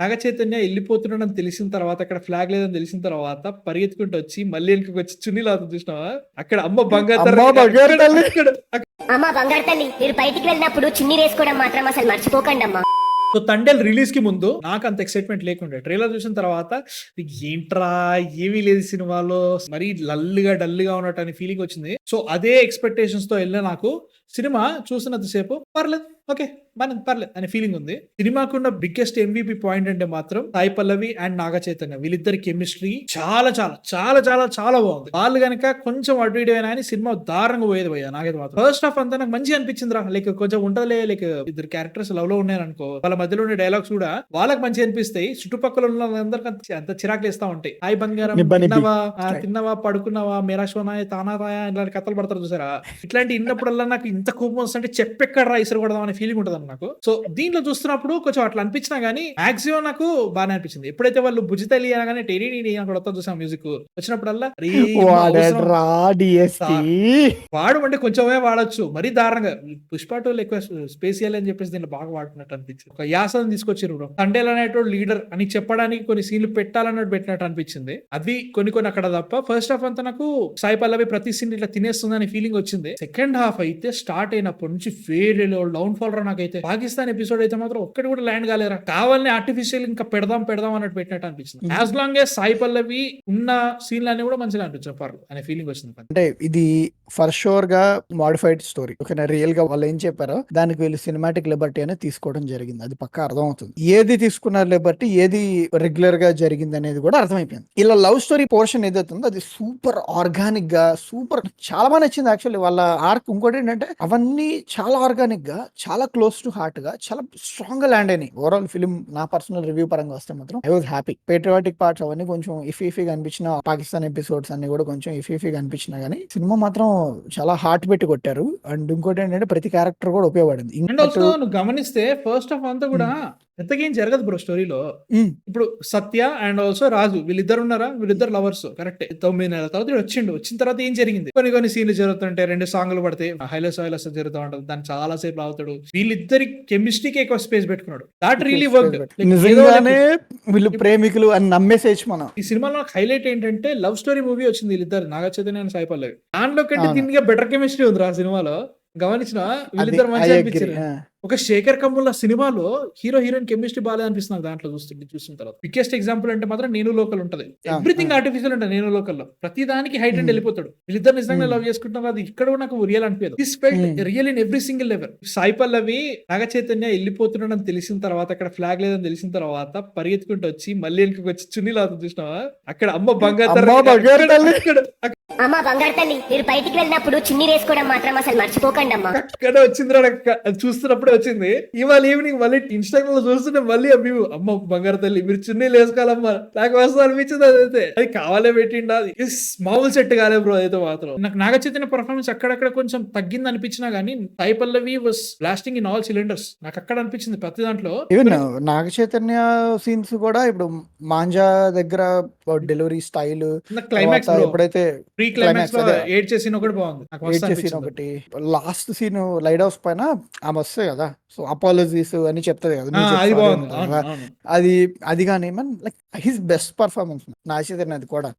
నాగ చైతన్య వెళ్ళిపోతున్నాడని తెలిసిన తర్వాత, అక్కడ ఫ్లాగ్ లేదని తెలిసిన తర్వాత పరిగెత్తుకుంటూ వచ్చి మళ్ళీ వెనక్కి వచ్చి చున్నీ లాగుతుంది చూసినావా? అక్కడ అమ్మ బంగారు అమ్మా తల్లి, బంగారు అక్కడ- తల్లి. అక్కడ- అమ్మ బంగారు తల్లి, మీరు బయటికి వెళ్ళినప్పుడు చున్నీ వేసుకోవడం మాత్రం అసలు మర్చిపోకండి అమ్మా. సో తండేల్ రిలీజ్ కి ముందు నాకు అంత ఎక్సైట్మెంట్ లేకుండే. ట్రైలర్ చూసిన తర్వాత ఏంట్రా ఏమీ లేదు సినిమాలో, మరీ డల్గా ఉన్నట్టు అనే ఫీలింగ్ వచ్చింది. సో అదే ఎక్స్పెక్టేషన్స్ తో వెళ్ళిన నాకు సినిమా చూసినంతసేపు పర్లేదు, ఓకే పర్లేదు అనే ఫీలింగ్ ఉంది. సినిమాకున్న బిగ్గెస్ట్ MVP పాయింట్ అంటే మాత్రం సాయి పల్లవి అండ్ నాగ చైతన్య వీళ్ళిద్దరి కెమిస్ట్రీ చాలా చాలా చాలా చాలా చాలా బాగుంది. వాళ్ళు కనుక కొంచెం అటు ఇటు అయినా సినిమా దారుణంగా పోయేది పోయా. నాకైతే మాత్రం ఫస్ట్ హాఫ్ అంతా నాకు మంచిగా అనిపించింది రా. లైక్ కొంచెం ఉంటదిలే, లైక్ ఇద్దరు క్యారెక్టర్స్ లవ్ లో ఉన్నాయి అనుకో, వాళ్ళ మధ్యలో ఉండే డైలాగ్స్ కూడా వాళ్ళకి మంచిగా అనిపిస్తాయి. చుట్టుపక్కల ఉన్న వాళ్ళందరికీ అంత చిరాకులు ఇస్తా ఉంటాయి. హాయ్ బంగారం, తిన్నవా పడుకున్నావా, మేరా సోనా తానా రాయా ఇలాంటి కథలు పడతారు చూసారా. ఇట్లాంటి విన్నప్పుడల్లా నాకు ఇంత కోపం వస్తుంటే చెప్పెక్కడ ఇసురు కొడదాం అనే ఫీలింగ్ ఉంటుంది నాకు. సో దీంట్లో చూస్తున్నప్పుడు కొంచెం అట్లా అనిపించినా గానీ మాక్సిమం నాకు బాగా అనిపించింది. ఎప్పుడైతే వాళ్ళు భుజితలి అనగానే టెరీ వస్తా చూసాం మ్యూజిక్ వచ్చినప్పుడల్లా వాడు అంటే కొంచెమే వాడచ్చు, మరీ దారుణంగా. పుష్ప 2 ఎక్కువ స్పేసియల్ అని చెప్పేసి దీంట్లో బాగా వాడుతున్నట్టు అనిపించింది. ఒక యాసను తీసుకొచ్చారు. తండేల్ అనేటోడు లీడర్ అని చెప్పడానికి కొన్ని సీన్లు పెట్టాలన్నట్టు పెట్టినట్టు అనిపించింది. అది కొన్ని అక్కడ తప్ప ఫస్ట్ హాఫ్ అంతా నాకు సాయి పల్లవి ప్రతి సీన్ ఇట్లా తినేస్తుంది అనే ఫీలింగ్ వచ్చింది. సెకండ్ హాఫ్ అయితే స్టార్ట్ అయినప్పటి నుంచి వేరే లెవెల్ డౌన్ ఫాల్ రా. నాకైతే పాకిస్తాన్ ఎపిసోడ్ అయితే మాత్రం ఒక్కటి కూడా ల్యాండ్ కాలేరా. కావాలని ఆర్టిఫిషియల్ ఇంకా పెడదాం అన్నట్టు పెట్టినట్టు అనిపించింది. As long as Sai Pallavi ఉన్న సీన్లు అన్ని కూడా మంచిగా అనిపించారు అనే ఫీలింగ్ వచ్చింది. అంటే ఇది ఫర్ షూర్ గా మాడిఫైడ్ స్టోరీ. ఓకేనా, రియల్ గా వాళ్ళు ఏం చెప్పారో దానికి వీళ్ళు సినిమాటిక్ లిబర్టీ అనేది తీసుకోవడం జరిగింది. అది పక్కా అర్థం అవుతుంది. ఏది తీసుకున్నారు లిబర్టీ, ఏది రెగ్యులర్ గా జరిగింది అనేది కూడా అర్థమైపోయింది. ఇలా లవ్ స్టోరీ పోర్షన్ ఏదైతే ఉందో అది సూపర్ ఆర్గానిక్ గా సూపర్ చాలా బాగా నచ్చింది. యాక్చువల్లీ వాళ్ళ ఆర్క్ ఇంకోటి ఏంటంటే అవన్నీ చాలా ఆర్గానిక్ గా, చాలా క్లోజ్ టు హార్ట్ గా, చాలా స్ట్రాంగ్ గా ల్యాండ్ అయినాయి. ఓవరాల్ ఫిల్మ్ నా పర్సనల్ రివ్యూ పరంగా వస్తే మాత్రం I was happy. Patriotic parts అవన్నీ కొంచెం ఇఫీగా అనిపించిన, పాకిస్తాన్ ఎపిసోడ్స్ అన్ని కూడా కొంచెం ఇఫీగా అనిపించినా గానీ సినిమా మాత్రం చాలా హార్ట్ పెట్టి కొట్టారు. అండ్ ఇంకోటి ఏంటంటే ప్రతి క్యారెక్టర్ కూడా ఉపయోగపడింది. నువ్వు గమనిస్తే ఫస్ట్ హాఫ్ అంతా కూడా ఎంతకేం జరగదు బ్రో స్టోరీలో. ఇప్పుడు సత్య అండ్ ఆల్సో రాజు వీళ్ళిద్దరు ఉన్నారా, వీళ్ళిద్దరు లవర్స్ కరెక్ట్. 9 నెలల తర్వాత వచ్చిన తర్వాత ఏం జరిగింది, కొన్ని సీన్లు జరుగుతుంటాయి, 2 సాంగ్లు పడితే హైలెస్ జరుగుతూ ఉంటది, దాన్ని చాలా సేపు అవుతాడు. వీళ్ళిద్దరి కెమిస్ట్రీకి ఎక్కువ స్పేస్ పెట్టుకున్నాడు. That really work. నిజంగానే వీళ్ళు ప్రేమికులు అని నమ్మేసేయచ్చు మనం. ఈ సినిమాలో హైలైట్ ఏంటంటే లవ్ స్టోరీ మూవీ వచ్చింది వీళ్ళిద్దరు, నాగ చైతన్య అండ్ సాయి పల్లవి. దాంట్లో కంటే దీనిగా బెటర్ కెమిస్ట్రీ ఉంది ఆ సినిమాలో. గమనించిన వీళ్ళిద్దరు మంచిగా అనిపించారు. ఒక శేఖర్ కమ్ముల సినిమాలో హీరోయిన్ కెమిస్ట్రీ బాగా అనిపిస్తుంది దాంట్లో చూసిన తర్వాత. బిగ్గెస్ట్ ఎగ్జాంపుల్ అంటే మాత్రం నేను లోకల్ ఉంటది. ఎవ్రీథింగ్ ఆర్టిఫిషియల్ ఉంటుంది నేను లోకల్ లో. ప్రతి దానికి హైట్ అండ్ వెళ్ళిపోతాడు. వీళ్ళిద్దరు నిజంగా లవ్ చేసుకుంటున్నారు. అది ఇక్కడ కూడా నాకు రియల్ అనిపించదు. This felt real in every single level. Sai Pallavi Naga Chaitanya వెళ్ళిపోతున్నాడని తెలిసిన తర్వాత, అక్కడ ఫ్లాగ్ లేదని తెలిసిన తర్వాత పరిగెత్తుకుంటూ వచ్చి మళ్ళీ వెనక్కి వచ్చి చున్నీ లాగుతుంది చూసినావా? అక్కడ అమ్మ బంగారు అమ్మ బంగారు తల్లి, మీరు బయటికి వెళ్ళినప్పుడు చున్నీ వేసుకోవడం మాత్రం అసలు మర్చిపోకండి అమ్మా. అక్కడ వచ్చిందిరా. అది చూస్తున్నప్పుడే వచ్చింది. ఇవాళ ఈవినింగ్ మళ్ళీ ఇన్స్టాగ్రామ్ లో చూస్తుంటే మళ్ళీ అమ్మ బంగారు తల్లి మీరు చున్నీ వేసుకోవాలమ్మా నాకు వస్తుంది అనిపించింది. అదైతే అది కావాలే పెట్టిండా. అది మామూలు సెట్ కాలే బ్రో. అయితే మాత్రం నాకు నాగ చైతన్య పర్ఫార్మెన్స్ అక్కడక్కడ కొంచెం తగ్గింది అనిపించినా గానీ Sai Pallavi was blasting in all cylinders. నాకు అక్కడ అనిపించింది ప్రతి దాంట్లో. నాగ చైతన్య సీన్స్ కూడా ఇప్పుడు మాంజా దగ్గర డెలివరీ స్టైల్, క్లైమాక్స్ ఎప్పుడైతే ప్రీ క్లైమాక్స్ లో ఏడ్ చేసిన ఒకటి బాగుంది. ఒకటి లాస్ట్ సీన్ లైట్ హౌస్ పైన ఆమె వస్తాయి కదా, సో అపాలజీస్ అని చెప్తుంది కదా, అది కానీ like his best performance Naga Chaitanya. అది కూడా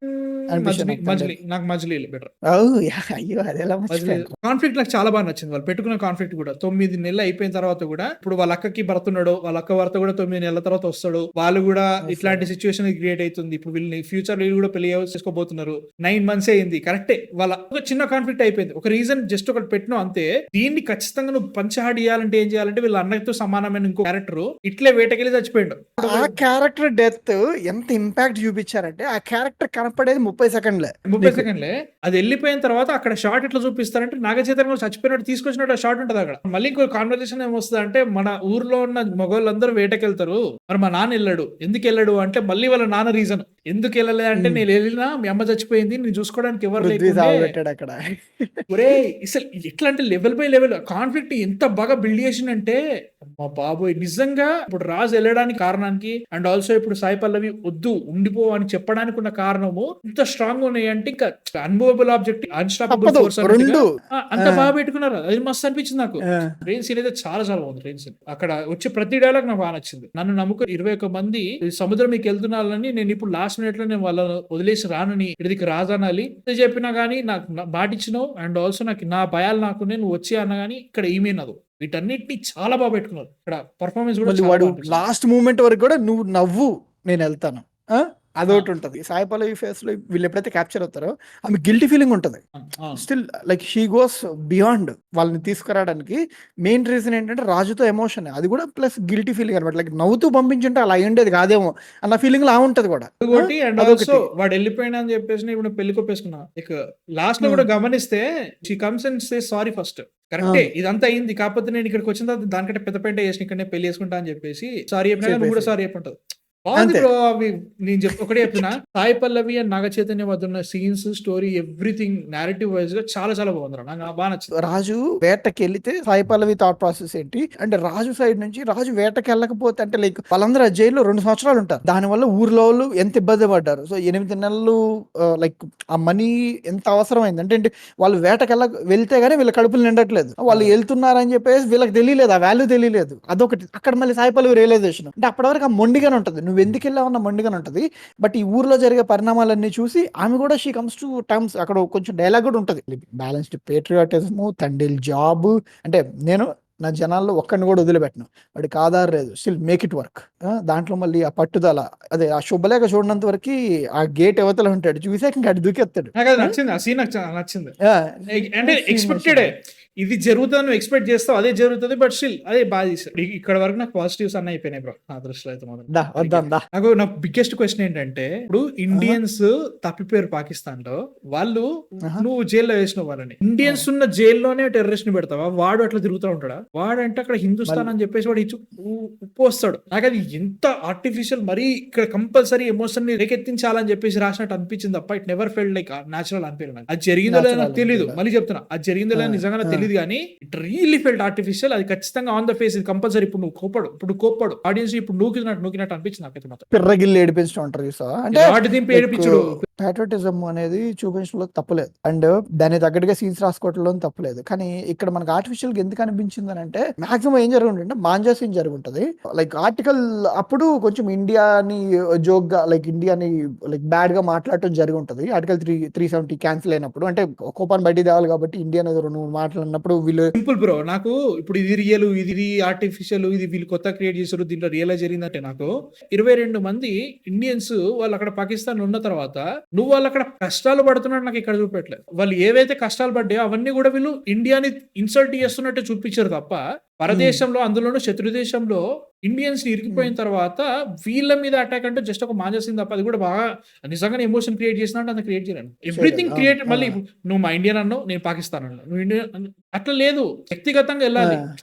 కాన్ఫ్లిక్ట్ నాకు చాలా బాగా నచ్చింది. వాళ్ళు పెట్టుకున్న కాన్ఫ్లిక్ట్ కూడా 9 నెలలు అయిపోయిన తర్వాత కూడా, ఇప్పుడు వాళ్ళ అక్కకి భర్త ఉన్నాడు, వాళ్ళ అక్క భర్త కూడా 9 నెలల తర్వాత వస్తాడు. వాళ్ళు కూడా ఇట్లాంటి సిచ్యువేషన్ క్రియేట్ అవుతుంది. ఇప్పుడు వీళ్ళని ఫ్యూచర్ వీళ్ళు కూడా పెళ్లి చేసుకోబోతున్నారు. 9 months అయింది కరెక్టే. వాళ్ళ ఒక చిన్న కాన్ఫ్లిక్ట్ అయిపోయింది. ఒక రీజన్ జస్ట్ ఒకటి పెట్టినా అంతే. దీన్ని ఖచ్చితంగా నువ్వు పంచహాడి ఇవ్వాలంటే ఏం చేయాలంటే వీళ్ళ అన్నతో సమానమైన ఇంకో క్యారెక్టర్ ఇట్లే వేటకెళ్ళి చచ్చిపోయాడు. ఆ క్యారెక్టర్ డెత్ ఎంత ఇంపాక్ట్ చూపించారంటే ఆ క్యారెక్టర్ కనపడేది 30 సెకండ్లే. అది వెళ్ళిపోయిన తర్వాత అక్కడ షార్ట్ ఎట్లా చూపిస్తారంటే నాగ చైతన్య చచ్చిపోయినట్టు తీసుకొచ్చినట్టు షార్ట్ ఉంటుంది అక్కడ. మళ్ళీ ఇంకో కాన్వర్సేషన్ ఏమొస్తుంది అంటే, మన ఊర్లో ఉన్న మగవాళ్ళందరూ వేటకెళ్తారు, మరి మా నాన్న వెళ్ళాడు, ఎందుకు వెళ్ళాడు అంటే మళ్ళీ వాళ్ళ నాన్న రీజన్. ఎందుకు వెళ్ళలేదు అంటే, నేను వెళ్ళినా మీ అమ్మ చచ్చిపోయింది, నేను చూసుకోవడానికి ఎవరు లేకుండా అక్కడ. ఒరే అసలు ఎట్లా అంటే లెవెల్ బై లెవెల్ కాన్ఫ్లిక్ట్ ఎంత బాగా బిల్డ్ చేసిందంటే మా బాబోయ్. నిజంగా ఇప్పుడు రాజు వెళ్ళడానికి కారణానికి అండ్ ఆల్సో ఇప్పుడు సాయి పల్లవి వద్దు ఉండిపో అని చెప్పడానికి ఉన్న కారణము ఇంత స్ట్రాంగ్ ఉన్నాయి అంటే ఇంకా అన్మూవబుల్ ఆబ్జెక్ట్, అన్స్టాపబుల్ తప్పదు, ఫోర్స్ రెండు. అంత బాగా పెట్టుకున్నారు. అది మస్తు అనిపించింది నాకు. ట్రైన్ సీన్ అయితే చాలా చాలా బాగుంది. ట్రైన్ సీన్ అక్కడ వచ్చే ప్రతి డైలాగ్ నాకు బాగా నచ్చింది. నన్ను నమ్ముకుని 21 మంది ఈ సముద్రం మీకు వెళ్తున్నారని నేను ఇప్పుడు లాస్ట్ మినిట్ లో నేను వాళ్ళని వదిలేసి రానని ఇక్కడికి రాజనాలి చెప్పినా గానీ నాకు బాటిచ్చినావు. అండ్ ఆల్సో నాకు నా భయాలు నాకు నేను వచ్చి అన్నా గానీ ఇక్కడ ఏమీ నదు. వీటన్నిటిని చాలా బాగా పెట్టుకున్నారు. ఇక్కడ పర్ఫార్మెన్స్ కూడా మళ్ళీ చాలా వాడు బాగా అనిపించింది. లాస్ట్ మూమెంట్ వరకు కూడా నువ్వు నవ్వు, నేను వెళ్తాను, అదొకటి ఉంటది. సాయి పల్లవి ఫేస్ లో వీళ్ళు ఎప్పుడైతే క్యాప్చర్ అవుతారో ఆమె గిల్టీ ఫీలింగ్ ఉంటది. అవును. Still like she goes beyond వాళ్ళని తీసుకురావడానికి. మెయిన్ రీజన్ ఏంటంటే రాజుతో ఎమోషన్, అది కూడా ప్లస్ గిల్టీ ఫీలింగ్ అనమాట. లైక్ నవ్వుతూ పంపించుంటే అలా అయ్యుండేది కాదేమో అన్న ఫీలింగ్ లా ఉంటది కూడా. ఇంకోటి అండ్ అదొకటి. ఆల్సో వాడు వెళ్ళిపోయినా అని చెప్పేసి ఇప్పుడు పెళ్లి కొప్పేసుకున్నా. ఇక లాస్ట్ లో కూడా గమనిస్తే she comes and say sorry first. కరెక్టే, ఇదంతా అయింది. కాకపోతే నేను ఇక్కడికి వచ్చిన తర్వాత దానికంటే పెద్ద పెంట చేసిన ఇక్కడనే పెళ్లి చేసుకుంటా అని చెప్పేసి సారీ చెప్పినా నువ్వు కూడా సారీ చెప్పంటది. బాగుంది అంతే. బ్రో. అవి నేను ఒకటే చెప్తున్నా, సాయి పల్లవి అండ్ నాగ చైతన్య మధ్య ఉన్న scenes, story, everything narrative wise గా చాలా చాలా బాగుంది. నాకు బాగా నచ్చింది. రాజు వేటకి వెళ్తే సాయి పల్లవి థాట్ ప్రాసెస్ ఏంటి అంటే, రాజు సైడ్ నుంచి రాజు వేటకి వెళ్ళకపోతే అంటే లైక్ వాళ్ళందరూ ఆ జైల్లో 2 సంవత్సరాలు ఉంటారు. దానివల్ల ఊర్లో వాళ్ళు ఎంత ఇబ్బంది పడ్డారు. సో 8 నెలలు లైక్ ఆ మనీ ఎంత అవసరమైంది అంటే వాళ్ళు వేటకి వెళ్తే గానీ వీళ్ళ కడుపులు నిండట్లేదు. వాళ్ళు వెళ్తున్నారని చెప్పేసి వీళ్ళకి తెలియలేదు, ఆ వాల్యూ తెలియలేదు. అదొకటి. అక్కడ మళ్ళీ సాయి పల్లవి రియలైజేషన్ అంటే అప్పటి వరకు ఆ మొండిగానే ఉంటుంది, నువ్వు ఎందుకు వెళ్ళావన్న మొండిగానే ఉంటుంది. బట్ ఈ ఊర్లో జరిగే పరిణామాలన్నీ చూసి ఆమె కూడా షీ కమ్స్ టు టర్మ్స్. అక్కడ కొంచెం డైలాగ్ కూడా ఉంటుంది, బ్యాలెన్స్డ్ పేట్రియాటిజము, తండ్రి జాబ్. అంటే నేను నా జనాల్లో ఒక్కడిని కూడా వదిలిపెట్టను, వాడికి ఆధార్ లేదు, స్టిల్ మేక్ ఇట్ వర్క్. దాంట్లో మళ్ళీ ఆ పట్టుదల, అదే ఆ శుభలేఖ చూడనంత వరకు ఆ గేట్ అవతల ఉంటాడు, చూసాక ఇంకా అటు దూకెత్తాడు. నాకు అది నచ్చింది. ఆ సీన్ నాకు చాలా నచ్చింది. Yeah. అంటే ఎక్స్పెక్టెడ్ ఇది జరుగుతుంది, నువ్వు ఎక్స్పెక్ట్ చేస్తావు అదే జరుగుతుంది. బట్ స్టిల్ అదే బాగా చేశాడు. ఇక్కడ వరకు నాకు పాజిటివ్స్ అన్నీ అయిపోయినాయి బ్రో నా దృష్టిలో అయితే మాత్రం. వద్దాం దా. నాకు బిగ్గెస్ట్ క్వశ్చన్ ఏంటంటే, ఇప్పుడు ఇండియన్స్ తప్పిపోయారు పాకిస్తాన్ లో, వాళ్ళు నువ్వు జైల్లో వేసిన వాళ్ళని, ఇండియన్స్ ఉన్న జైల్లోనే టెర్రరిస్ట్ ని పెడతావా? వాడు అట్లా తిరుగుతూ ఉంటాడా? వాడంటే అక్కడ హిందుస్థాన్ అని చెప్పేసి వాడు ఉప్పు వస్తాడు. నాకు అది ఎంత ఆర్టిఫిషియల్, మరీ ఇక్కడ కంపల్సరీ ఎమోషన్ ని రేకెత్తించాలని చెప్పేసి రాసినట్టు అనిపించింది తప్ప it never felt like natural అనిపించలేదు. అది జరిగిందో లేదో నాకు తెలియదు, మళ్ళీ చెప్తున్నా, అది జరిగిందో లేదో నిజంగా తెలియదు. కానీ ఇట్ రియల్లీ ఫెల్ట్ ఆర్టిఫిషియల్. అది ఖచ్చితంగా ఆన్ ద ఫేస్, ఇది కంపల్సరీ. ఇప్పుడు నువ్వు కోప్పడు ఆడియన్స్ ఇప్పుడు నూకినట్టు అనిపించింది నాకైతే మాత్రం. పిర్రగిల్లి ఏడిపించడం ఉంటారు చూసా. అంటే వాటి దింపి ఏడిపించడు. ప్యాట్రియాటిజం అనేది చూపించడంలో తప్పలేదు, అండ్ దాని తగ్గట్టుగా సీన్స్ రాసుకోవడంలో తప్పలేదు. కానీ ఇక్కడ మనకు ఆర్టిఫిషియల్ గా ఎందుకు అనిపించింది అని అంటే, మాక్సిమం ఏం జరుగుతుంటే మాంజా సీన్ జరుగుతుంది. లైక్ ఆర్టికల్ అప్పుడు కొంచెం ఇండియాని జోక్ గా, లైక్ ఇండియాని లైక్ బ్యాడ్ గా మాట్లాడటం జరిగి ఉంటుంది. ఆర్టికల్ 370 క్యాన్సిల్ అయినప్పుడు, అంటే కోపాన్ని బయట తేవాలి కాబట్టి ఇండియా అనేది 2 మాటలు అన్నప్పుడు వీళ్ళు సింపుల్ బ్రో. నాకు ఇప్పుడు ఇది రియల్, ఇది ఆర్టిఫిషియల్, ఇది వీళ్ళు కొత్త క్రియేట్ చేశారు, దీంట్లో రియల్ జరిగిందంటే, నాకు 22 మంది ఇండియన్స్ వాళ్ళు అక్కడ పాకిస్తాన్ ఉన్న తర్వాత నువ్వు వాళ్ళు అక్కడ కష్టాలు పడుతున్నట్టు నాకు ఇక్కడ చూపెట్టలేదు. వాళ్ళు ఏవైతే కష్టాలు పడ్డాయో అవన్నీ కూడా వీళ్ళు ఇండియాని ఇన్సల్ట్ చేస్తున్నట్టు చూపించారు తప్ప, పరదేశంలో అందులోనూ శత్రు దేశంలో ఇండియన్స్ ని ఇరికిపోయిన తర్వాత వీళ్ళ మీద అటాక్ అంటే జస్ట్ ఒక మాంజాసింది తప్ప, అది కూడా బాగా నిజంగానే ఎమోషన్ క్రియేట్ చేసినట్టు అంత క్రియేట్ చేయను. Everything create. మళ్ళీ నువ్వు మా ఇండియన్ అన్నావు, నేను పాకిస్తాన్ అన్నా, నువ్వు ఇండియన్ అట్లా లేదు. వ్యక్తిగతంగా వెళ్ళాలి.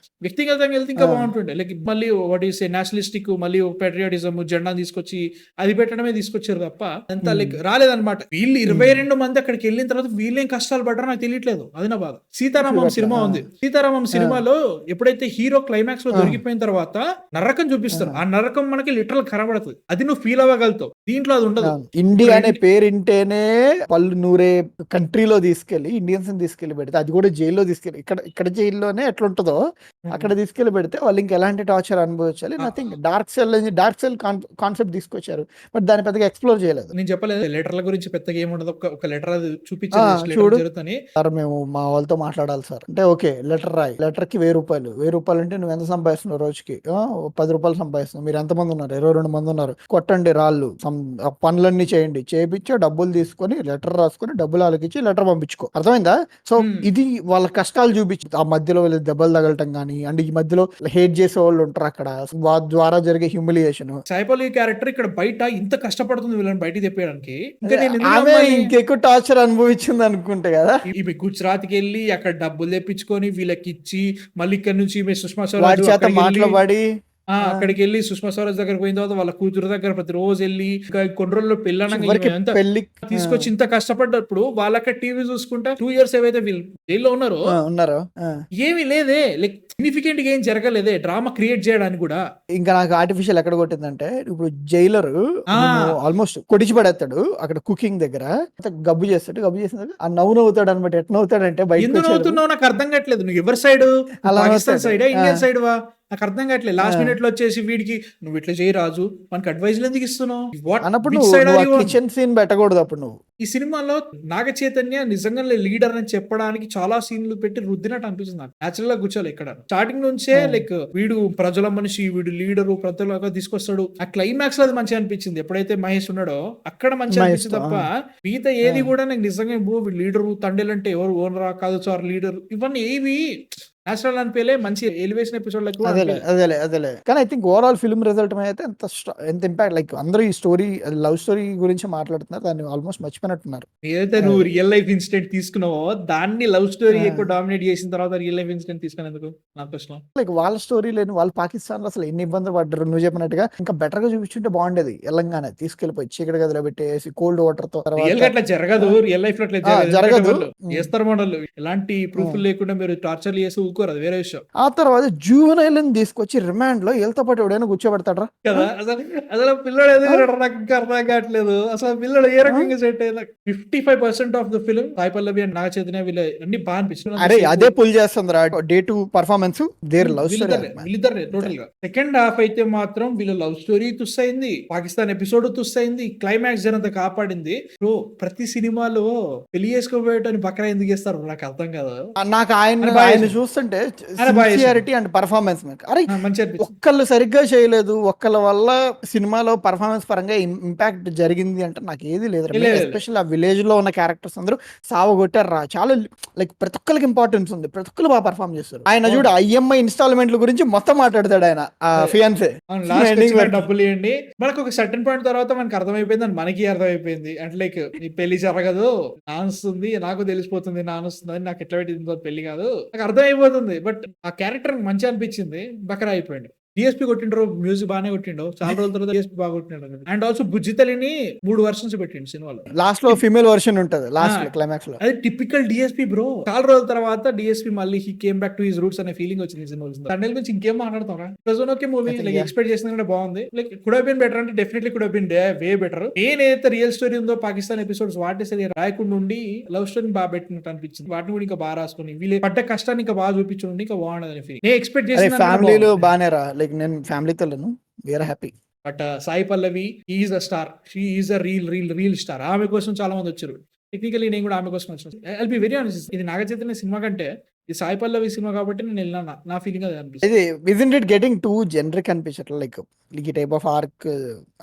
వ్యక్తిగతంగా వెళ్తే ఇంకా బాగుంటుండే. లైక్ మళ్ళీ వాట్ ఈస్ నేషనలిస్టిక్, మళ్ళీ పెట్రియాటిజం జెండా తీసుకొచ్చి అది పెట్టడమే తీసుకొచ్చారు తప్ప అంత లైక్ రాలేదన్నమాట. వీళ్ళు 22 మంది అక్కడికి వెళ్ళిన తర్వాత వీళ్ళేం కష్టాలు పడ్డారో నాకు తెలియట్లేదు. అది నా బాధ. సీతారామం సినిమా ఉంది. సీతారామం సినిమాలో ఎప్పుడైతే హీరో క్లైమాక్స్ లో దొరికిపోయిన తర్వాత నరకం చూపిస్తారు, ఆ నరకం మనకి లిటరల్ కనబడుతుంది. అది నువ్వు ఫీల్ అవ్వగలుగుతావు. దీంట్లో అది ఉండదు. ఇండియా అనే పేరింటేనే పళ్ళు నూరే కంట్రీలో తీసుకెళ్లి ఇండియన్స్ తీసుకెళ్లి పెడితే, అది కూడా జైల్లో తీసుకెళ్లి, ఇక్కడ జైల్లోనే ఎట్లుంటుందో అక్కడ తీసుకెళ్లి పెడితే వాళ్ళు ఇంకా ఎలాంటి టార్చర్ అనుభవించాలి. నథింగ్. డార్క్ సెల్ కాన్సెప్ట్ తీసుకొచ్చారు, బట్ దాన్ని పెద్దగా ఎక్స్ప్లోర్ చేయలేదు. నేను చెప్పలేదు లెటర్ల గురించి పెద్దగా ఏముండదు. ఒక లెటర్ అది చూపించారు చూడు జరుగుతుంది. సార్ మేము మా వాళ్ళతో మాట్లాడాలి సార్ అంటే, ఓకే లెటర్ రాయి, లెటర్ కి 1000 రూపాయలు అంటే నువ్వు ఎంత సంపాదిస్తున్నావు రోజుకి? 10 రూపాయలు సంపాదిస్తున్నావు. మీరు ఎంతమంది ఉన్నారు? 22 మంది ఉన్నారు. కొట్టండి రాళ్ళు, పనులన్నీ చేయండి, చేపించి డబ్బులు తీసుకొని లెటర్ రాసుకొని డబ్బులు వాళ్ళకిచ్చి లెటర్ పంపించుకో. అర్థమైందా? సో ఇది వాళ్ళ కష్టాలు చూపించి, ఆ మధ్యలో వీళ్ళు దెబ్బలు తగలటం గానీ, అండ్ ఈ మధ్యలో హేట్ చేసే వాళ్ళు ఉంటారు అక్కడ, వారి ద్వారా జరిగే హ్యూమిలియేషన్. సాయిపల్లి క్యారెక్టర్ ఇక్కడ బయట ఇంత కష్టపడుతుంది వీళ్ళని బయటికి తెప్పేయడానికి. ఆమె ఇంకెక్కువ టార్చర్ అనుభవించింది అనుకుంటే కదా. ఇవి గుజరాత్కి వెళ్ళి అక్కడ డబ్బులు తెప్పించుకొని వీళ్ళకి ఇచ్చి, మళ్ళీ ఇక్కడ నుంచి సుష్మా వాడి స్వరాజ్ చేత మాట్లాడి అక్కడికి వెళ్ళి సుష్మా స్వరాజ్ దగ్గర పోయిన తర్వాత వాళ్ళ కూతురు దగ్గర ప్రతిరోజు వెళ్ళి ఇంకా కొన్ని రోజుల్లో పెళ్లి తీసుకొచ్చి ఇంత కష్టపడ్డప్పుడు వాళ్ళక్కడ టీవీ చూసుకుంటా 2 years ఏవైతే వీళ్ళు జైల్లో ఉన్నారో ఉన్నారు. ఏమీ లేదే. లైక్ సిగ్నిఫికెంట్ గా ఏం జరగలేదే డ్రామా క్రియేట్ చేయడానికి కూడా. ఇంకా నాకు ఆర్టిఫిషియల్ ఎక్కడ కొట్టిందంటే, ఇప్పుడు జైలర్ ఆ ఆల్మోస్ట్ కొడిచి పడేస్తాడు అక్కడ కుకింగ్ దగ్గర, గబ్బు చేస్తాడు, గబ్బు చేసిన తర్వాత ఆ నవ్వుతాడు అనమాట. ఎట్లా నవ్వుతాడంటే బయటకు ఎందుకు వచ్చాడు నవ్వుతున్నావు నాకు అర్థం కావట్లేదు. నువ్వు ఎవరి సైడ్, అలా పాకిస్తాన్ నవ్వుతాడు. సైడా ఆ, ఇండియన్ సైడ్ వా నాకు అర్థం కావట్లేదు. లాస్ట్ ఆ. మినిట్ లో వచ్చేసి వీడికి నువ్వు ఇట్లా చేయి రాజు మనకి అడ్వైజ్లు ఎందుకు ఇస్తున్నావు? వాట్ అన్నప్పుడు విచ్ నువ్వు సైడ్ నువ్వు ఆర్ ఆ యు ఆన్? కిచెన్ సీన్ పెట్టకూడదు అప్పుడు నువ్వు. ఈ సినిమాలో నాగ చైతన్య నిజంగా లీడర్ అని చెప్పడానికి చాలా సీన్లు పెట్టి రుద్దినట్టు అనిపిస్తుంది నాకు. నేచురల్ గా కూర్చోవాలి ఇక్కడ స్టార్టింగ్ నుంచే ఆ. లైక్ వీడు ప్రజల మనిషి, వీడు లీడరు, ప్రజలుగా తీసుకొస్తాడు. ఆ క్లైమాక్స్ లో అది మంచిగా అనిపించింది. ఎప్పుడైతే మహేష్ ఉన్నాడో అక్కడ మంచిగా మహేష్ అనిపించింది తో, తప్ప మిగతా ఏది కూడా నాకు నిజంగా లీడరు తండ్రులంటే ఎవరు ఓనరా కాదు సార్ లీడర్ ఇవన్నీ ఏవి నేచురల్ అనిపించలే. మంచి ఎలివేషన్ ఎపిసోడ్ అదేలే. కానీ I think overall film result మీద అయితే ఎంత ఇంపాక్ట్, లైక్ అందరూ ఈ స్టోరీ లవ్ స్టోరీ గురించి మాట్లాడుతున్నారు, దాన్ని ఆల్మోస్ట్ మర్చిపోయినట్టున్నారు. ఏదైతే నువ్వు అది. రియల్ లైఫ్ ఇన్సిడెంట్ తీసుకున్నావో దాన్ని లవ్ స్టోరీ ఆ. ఎక్కువ డామినేట్ చేసిన తర్వాత రియల్ లైఫ్ ఇన్సిడెంట్ తీసుకునేందుకు నా ప్రశ్న. లైక్ వాళ్ళ స్టోరీ లేని వాళ్ళు పాకిస్తాన్ లో అసలు ఎన్ని ఇబ్బందులు పడ్డారు. నువ్వు చెప్పినట్టుగా ఇంకా బెటర్ గా చూపించుంటే బాగుండేది. తెలంగాణ తీసుకెళ్లిపోయి చీకటి గదిలో పెట్టేసి కోల్డ్ వాటర్ తో రియల్ గా తర్వాత అట్లా జరగదు. రియల్ లైఫ్ లో అట్లా జరగదు. జరగదు. ఎందుకంటే వాళ్ళు చేస్తారు మోడల్ ఎలాంటి ప్రూఫ్ లేకుండా మీరు టార్చర్ చేసి ఊరుకోరు, అది వేరే విషయం ఆ తర్వాత జూవెనైల్ తీసుకొచ్చి రిమాండ్ లో వీళ్ళతో పాటు ఎవడైనా కూర్చోబెడతాడ్రా? కదా. అసలు అసలు పిల్లడు ఎందుకు నాకు ఇంకా అర్థం కావట్లేదు. అసలు పిల్లడు ఏ రకంగా సెట్ అయ్యేది. 55% of the film Sai Pallavi and Naga Chaitanya వీళ్ళ అన్ని బాగా అనిపిస్తుంది. అరే అదే పుల్ చేస్తుందిరా day to performance, their love story. వీళ్ళిద్దరే టోటల్ గా. సెకండ్ హాఫ్ అయితే మాత్రం వీళ్ళ లవ్ స్టోరీ తుస్ అయింది, పాకిస్తాన్ ఎపిసోడ్ తుస్ అయింది, క్లైమాక్స్ జనంత కాపాడింది. బ్రో ప్రతి సినిమాలో పెళ్లి చేసుకోబోయేటని బక్రా ఎందుకు చేస్తారు నాకు అర్థం కాదు. నాకు ఆయన ఆయన బాగా ఆయన చేశాడు. చూస్తుంటే ఆయన బాగా సిన్సియారిటీ అండ్ పర్ఫార్మెన్స్ అరే మంచి అనిపించింది. ఒక్కళ్ళు సరిగ్గా చేయలేదు, ఒక్కళ్ళ వల్ల సినిమాలో పర్ఫార్మెన్స్ పరంగా ఇంపాక్ట్ జరిగింది అంటే నాకు ఏది లేదు. లేదు. ఎస్పెషల్ ఆ విలేజ్ లో ఉన్న క్యారెక్టర్స్ అందరూ సావగొట్టారు రా. చాలా లైక్ ప్రతి ఒక్కరికి ఇంపార్టెన్స్ ఉంది, ప్రతి ఒక్కరు బాగా పర్ఫార్మ్ చేస్తారు. ఆయన చూడు IMI ఇన్స్టాల్మెంట్ల గురించి మొత్తం మాట్లాడతాడు ఆయన ఆ ఫియాన్సే. లాస్ట్ డబ్బులు ఇవ్వండి మనకు ఒక సర్టన్ పాయింట్ తర్వాత మనకి అర్థమైపోయింది అని మనకి అర్థమైపోయింది. అంటే లైక్ ఈ పెళ్లి జరగదు, నానుస్తుంది, నాకు తెలిసిపోతుంది నానుస్తుంది అని, నాకు ఎట్లా పెట్టింది పెళ్లి కాదు నాకు అర్థమైపోతుంది. బట్ ఆ క్యారెక్టర్ మంచిగా అనిపించింది, బకరా అయిపోయింది. డిఎస్పీ కొట్టిండ్రు, మ్యూజిక్ బాగానే కొట్టిండు, చాలా రోజుల తర్వాత డిఎస్పీ బాగా కొట్టినాడు. అండ్ ఆల్సో బుజ్జితలిని 3 వర్షన్స్ పెట్టిండు సినిమాలో. లాస్ట్ లో ఫీమేల్ వర్షన్ ఉంటది లాస్ట్ లో క్లైమాక్స్ లో. అది టిపికల్ డిఎస్పీ బ్రో. చాలా రోజుల తర్వాత డిఎస్పీ మళ్ళీ he came back to his roots అనే ఫీలింగ్ వచ్చింది సినిమా. తండ్రి గురించి ఇంకేం మాట్లాడతారా? ఓకే మూవీ లైక్ ఎక్స్పెక్ట్ చేసిన కంటే బాగుంది. Like could have been better అంటే definitely could have been way better. ఏదైతే రియల్ స్టోరీ ఉందో పాకిస్తాన్ ఎపిసోడ్స్ వాటి సరి రాయకుండా ఉండి లవ్ స్టోరీ బాగా పెట్టినట్టు అనిపించింది. వాటిని కూడా ఇంకా బాగా రాసుకుని వీళ్ళు పడ్డ కష్టాన్ని ఇంకా బాగా చూపించుండి ఇంకా బాగుండదని ఫీల్ నేను ఎక్స్పెక్ట్ చేసిన ఫ్యామిలీలో బాగానే రా, లైక్ నేను ఫ్యామిలీతో లేను, we are happy. But Sai Pallavi is a star, she is a reel star. ఆమె కోసం చాలా మంది వచ్చారు. టెక్నికలీ నేను కూడా ఆమె కోసం వచ్చాను. ఐల్ బి వెరీ ఆనెస్ట్, ఇది నాగ చైతన్య సినిమా కంటే ఈ సాయి పల్లవి సినిమా కాబట్టి నేను వెళ్ళినా, నా ఫీలింగ్ అది అనిపిస్తుంది. ఇది isn't it getting too generic అనిపించట్లేదు? లైక్ ఈ టైప్ ఆఫ్ ఆర్క్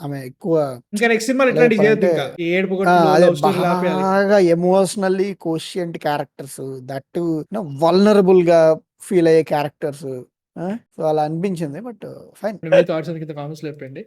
ఆమె ఎక్కువ ఇంకా నెక్స్ట్ సినిమా ఎట్లాంటి చేయొద్దు. ఇంకా ఏడుపు అదే బాగా emotionally quotient characters, that vulnerable గా ఫీల్ అయ్యే క్యారెక్టర్స్, సో అలా అనిపించింది. But fine. థాట్స్ కింద కామెంట్స్ లేపండి.